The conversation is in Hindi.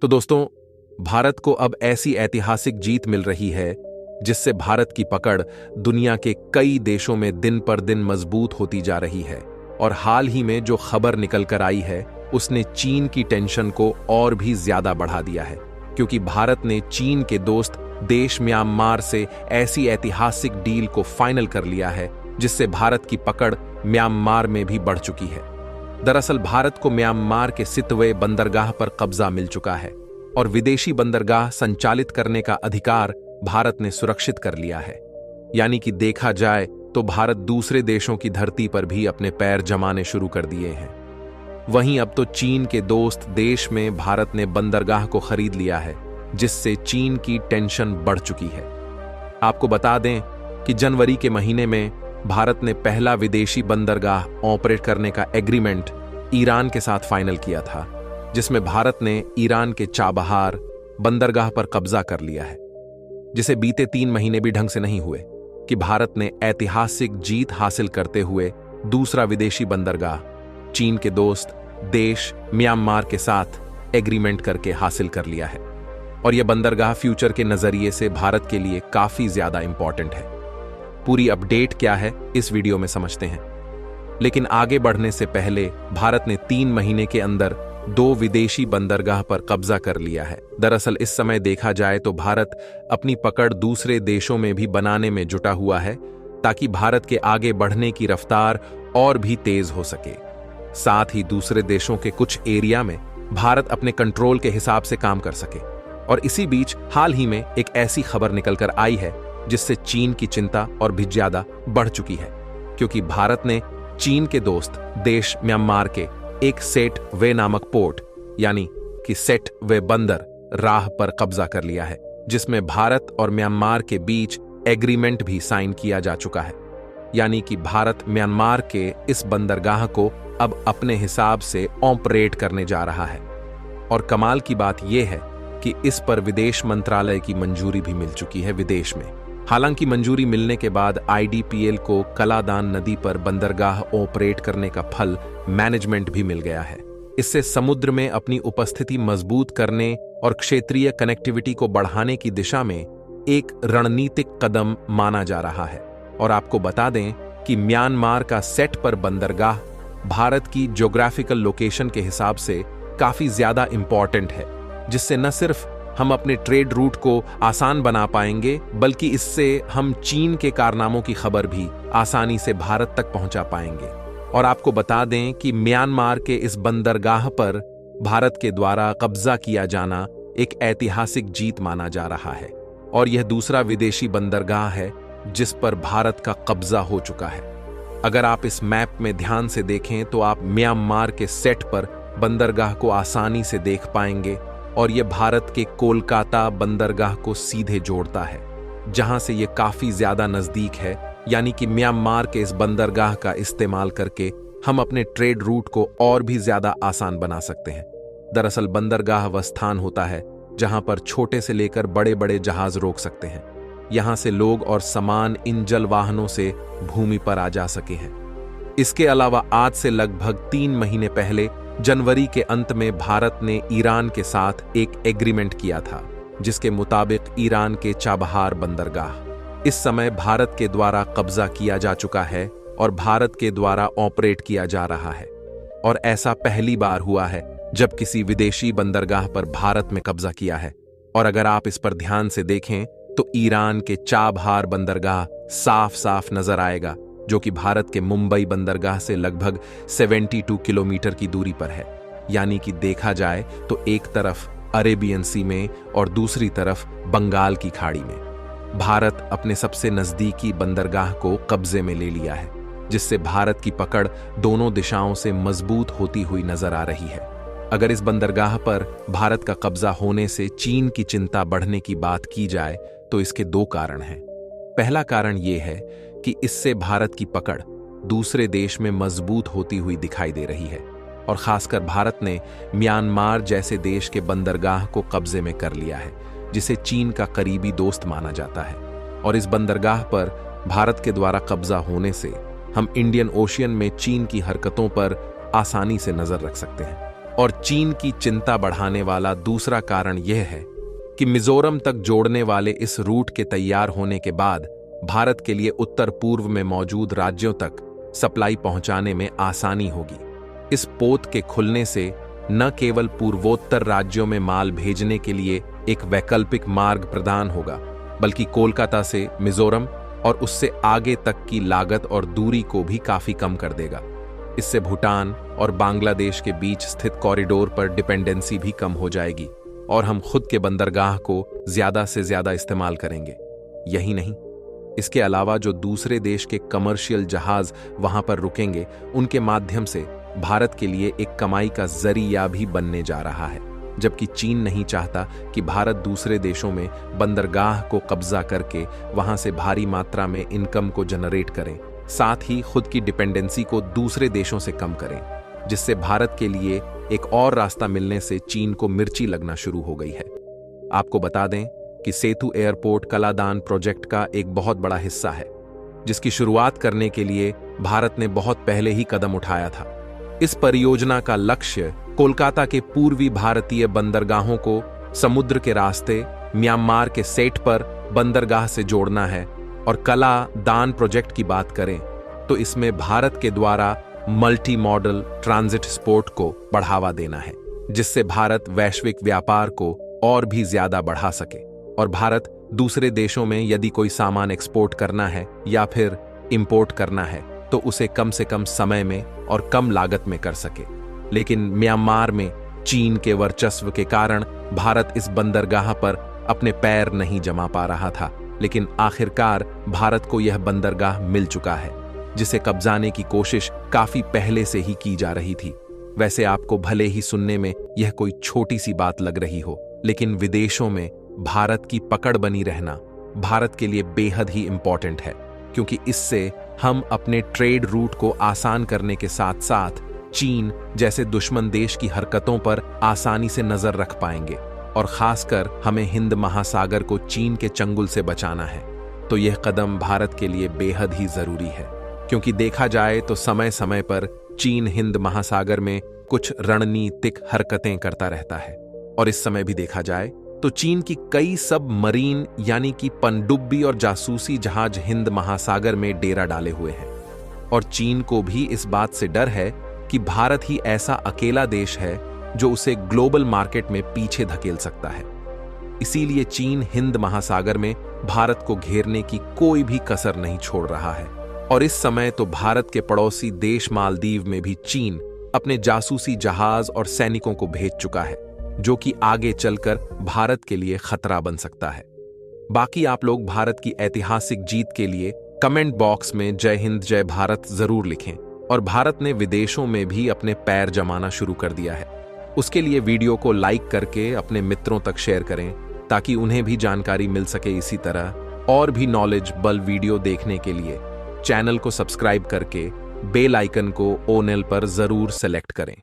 तो दोस्तों, भारत को अब ऐसी ऐतिहासिक जीत मिल रही है जिससे भारत की पकड़ दुनिया के कई देशों में दिन पर दिन मजबूत होती जा रही है। और हाल ही में जो खबर निकल कर आई है उसने चीन की टेंशन को और भी ज्यादा बढ़ा दिया है, क्योंकि भारत ने चीन के दोस्त देश म्यांमार से ऐसी ऐतिहासिक डील को फाइनल कर लिया है जिससे भारत की पकड़ म्यांमार में भी बढ़ चुकी है। दरअसल भारत को म्यांमार के सितवे बंदरगाह पर कब्जा मिल चुका है और विदेशी बंदरगाह संचालित करने का अधिकार भारत ने सुरक्षित कर लिया है। यानी कि देखा जाए तो भारत दूसरे देशों की धरती पर भी अपने पैर जमाने शुरू कर दिए हैं। वहीं अब तो चीन के दोस्त देश में भारत ने बंदरगाह को खरीद लिया है, जिससे चीन की टेंशन बढ़ चुकी है। आपको बता दें कि जनवरी के महीने में भारत ने पहला विदेशी बंदरगाह ऑपरेट करने का एग्रीमेंट ईरान के साथ फाइनल किया था, जिसमें भारत ने ईरान के चाबहार बंदरगाह पर कब्जा कर लिया है, जिसे बीते 3 महीने भी ढंग से नहीं हुए कि भारत ने ऐतिहासिक जीत हासिल करते हुए दूसरा विदेशी बंदरगाह चीन के दोस्त देश म्यांमार के साथ एग्रीमेंट करके हासिल कर लिया है। और यह बंदरगाह फ्यूचर के नजरिए से भारत के लिए काफी ज्यादा इंपॉर्टेंट है। पूरी अपडेट क्या है इस वीडियो में समझते हैं, लेकिन आगे बढ़ने से पहले भारत ने 3 महीने के अंदर 2 विदेशी बंदरगाह पर कब्जा कर लिया है। दरअसल इस समय देखा जाए तो भारत अपनी पकड़ दूसरे देशों में भी बनाने में जुटा हुआ है, ताकि भारत के आगे बढ़ने की रफ्तार और भी तेज हो सके। साथ ही दूसरे देशों के कुछ एरिया में भारत अपने कंट्रोल के हिसाब से काम कर सके। और इसी बीच हाल ही में एक ऐसी खबर निकलकर आई है जिससे चीन की चिंता और भी ज्यादा बढ़ चुकी है, क्योंकि भारत ने चीन के दोस्त देश म्यांमार के एक सेट वे नामक पोर्ट यानी कि सेट वे बंदर राह पर कब्जा कर लिया है, जिसमें भारत और म्यांमार के बीच एग्रीमेंट भी साइन किया जा चुका है। यानी कि भारत म्यांमार के इस बंदरगाह को अब अपने हिसाब से ऑपरेट करने जा रहा है। और कमाल की बात यह है कि इस पर विदेश मंत्रालय की मंजूरी भी मिल चुकी है विदेश में। हालांकि मंजूरी मिलने के बाद आईडीपीएल को कलादान नदी पर बंदरगाह ऑपरेट करने का फल मैनेजमेंट भी मिल गया है। इससे समुद्र में अपनी उपस्थिति मजबूत करने और क्षेत्रीय कनेक्टिविटी को बढ़ाने की दिशा में एक रणनीतिक कदम माना जा रहा है। और आपको बता दें कि म्यांमार का सेट पर बंदरगाह भारत की ज्योग्राफिकल लोकेशन के हिसाब से काफी ज्यादा इंपॉर्टेंट है, जिससे न सिर्फ हम अपने ट्रेड रूट को आसान बना पाएंगे, बल्कि इससे हम चीन के कारनामों की खबर भी आसानी से भारत तक पहुंचा पाएंगे। और आपको बता दें कि म्यांमार के इस बंदरगाह पर भारत के द्वारा कब्जा किया जाना एक ऐतिहासिक जीत माना जा रहा है। और यह दूसरा विदेशी बंदरगाह है जिस पर भारत का कब्जा हो चुका है। अगर आप इस मैप में ध्यान से देखें तो आप म्यांमार के सेट पर बंदरगाह को आसानी से देख पाएंगे, और यह भारत के कोलकाता बंदरगाह को सीधे जोड़ता है, जहां से यह काफी ज्यादा नजदीक है। यानी कि म्यांमार के इस बंदरगाह का इस्तेमाल करके हम अपने ट्रेड रूट को और भी ज्यादा आसान बना सकते हैं। दरअसल बंदरगाह वह स्थान होता है जहां पर छोटे से लेकर बड़े बड़े जहाज रोक सकते हैं। यहां से लोग और सामान इन जल वाहनों से भूमि पर आ जा सके हैं। इसके अलावा आज से लगभग 3 महीने पहले जनवरी के अंत में भारत ने ईरान के साथ एक एग्रीमेंट किया था, जिसके मुताबिक ईरान के चाबहार बंदरगाह इस समय भारत के द्वारा कब्जा किया जा चुका है और भारत के द्वारा ऑपरेट किया जा रहा है। और ऐसा पहली बार हुआ है जब किसी विदेशी बंदरगाह पर भारत में कब्जा किया है। और अगर आप इस पर ध्यान से देखें तो ईरान के चाबहार बंदरगाह साफ साफ नजर आएगा, जो कि भारत के मुंबई बंदरगाह से लगभग 72 किलोमीटर की दूरी पर है। यानी कि देखा जाए तो एक तरफ अरेबियन सी में और दूसरी तरफ बंगाल की खाड़ी में भारत अपने सबसे नजदीकी बंदरगाह को कब्जे में ले लिया है, जिससे भारत की पकड़ दोनों दिशाओं से मजबूत होती हुई नजर आ रही है। अगर इस बंदरगाह पर भारत का कब्जा होने से चीन की चिंता बढ़ने की बात की जाए तो इसके 2 कारण हैं। पहला कारण यह है कि इससे भारत की पकड़ दूसरे देश में मजबूत होती हुई दिखाई दे रही है, और खासकर भारत ने म्यांमार जैसे देश के बंदरगाह को कब्जे में कर लिया है, जिसे चीन का करीबी दोस्त माना जाता है। और इस बंदरगाह पर भारत के द्वारा कब्जा होने से हम इंडियन ओशियन में चीन की हरकतों पर आसानी से नजर रख सकते हैं। और चीन की चिंता बढ़ाने वाला दूसरा कारण यह है कि मिजोरम तक जोड़ने वाले इस रूट के तैयार होने के बाद भारत के लिए उत्तर पूर्व में मौजूद राज्यों तक सप्लाई पहुंचाने में आसानी होगी। इस पोत के खुलने से न केवल पूर्वोत्तर राज्यों में माल भेजने के लिए एक वैकल्पिक मार्ग प्रदान होगा, बल्कि कोलकाता से मिजोरम और उससे आगे तक की लागत और दूरी को भी काफी कम कर देगा। इससे भूटान और बांग्लादेश के बीच स्थित कॉरिडोर पर डिपेंडेंसी भी कम हो जाएगी और हम खुद के बंदरगाह को ज्यादा से ज्यादा इस्तेमाल करेंगे। यही नहीं, इसके अलावा जो दूसरे देश के कमर्शियल जहाज वहां पर रुकेंगे, उनके माध्यम से भारत के लिए एक कमाई का जरिया भी बनने जा रहा है। जबकि चीन नहीं चाहता कि भारत दूसरे देशों में बंदरगाह को कब्जा करके वहां से भारी मात्रा में इनकम को जनरेट करें, साथ ही खुद की डिपेंडेंसी को दूसरे देशों से कम करें, जिससे भारत के लिए एक और रास्ता मिलने से चीन को मिर्ची लगना शुरू हो गई है। आपको बता दें कि सेतु एयरपोर्ट कलादान प्रोजेक्ट का एक बहुत बड़ा हिस्सा है, जिसकी शुरुआत करने के लिए भारत ने बहुत पहले ही कदम उठाया था। इस परियोजना का लक्ष्य कोलकाता के पूर्वी भारतीय बंदरगाहों को समुद्र के रास्ते म्यांमार के सेट पर बंदरगाह से जोड़ना है। और कला दान प्रोजेक्ट की बात करें तो इसमें भारत के द्वारा मल्टी मॉडल ट्रांजिट स्पोर्ट को बढ़ावा देना है, जिससे भारत वैश्विक व्यापार को और भी ज्यादा बढ़ा सके और भारत दूसरे देशों में यदि कोई सामान एक्सपोर्ट करना है या फिर इंपोर्ट करना है तो उसे कम से कम समय में और कम लागत में कर सके। लेकिन म्यांमार में चीन के वर्चस्व के कारण भारत इस बंदरगाह पर अपने पैर नहीं जमा पा रहा था, लेकिन आखिरकार भारत को यह बंदरगाह मिल चुका है, जिसे कब्जाने की कोशिश काफी पहले से ही की जा रही थी। वैसे आपको भले ही सुनने में यह कोई छोटी सी बात लग रही हो, लेकिन विदेशों में भारत की पकड़ बनी रहना भारत के लिए बेहद ही इंपॉर्टेंट है, क्योंकि इससे हम अपने ट्रेड रूट को आसान करने के साथ साथ चीन जैसे दुश्मन देश की हरकतों पर आसानी से नजर रख पाएंगे और खासकर हमें हिंद महासागर को चीन के चंगुल से बचाना है। तो यह कदम भारत के लिए बेहद ही जरूरी है, क्योंकि देखा जाए तो समय समय पर चीन हिंद महासागर में कुछ रणनीतिक हरकतें करता रहता है और इस समय भी देखा जाए तो चीन की कई सबमरीन यानी कि पनडुब्बी और जासूसी जहाज हिंद महासागर में डेरा डाले हुए हैं और चीन को भी इस बात से डर है कि भारत ही ऐसा अकेला देश है जो उसे ग्लोबल मार्केट में पीछे धकेल सकता है। इसीलिए चीन हिंद महासागर में भारत को घेरने की कोई भी कसर नहीं छोड़ रहा है और इस समय तो भारत के पड़ोसी देश मालदीव में भी चीन अपने जासूसी जहाज और सैनिकों को भेज चुका है, जो कि आगे चलकर भारत के लिए खतरा बन सकता है। बाकी आप लोग भारत की ऐतिहासिक जीत के लिए कमेंट बॉक्स में जय हिंद जय भारत जरूर लिखें और भारत ने विदेशों में भी अपने पैर जमाना शुरू कर दिया है। उसके लिए वीडियो को लाइक करके अपने मित्रों तक शेयर करें ताकि उन्हें भी जानकारी मिल सके। इसी तरह और भी नॉलेज बल वीडियो देखने के लिए चैनल को सब्सक्राइब करके बेल आइकन को ऑल पर जरूर सेलेक्ट करें।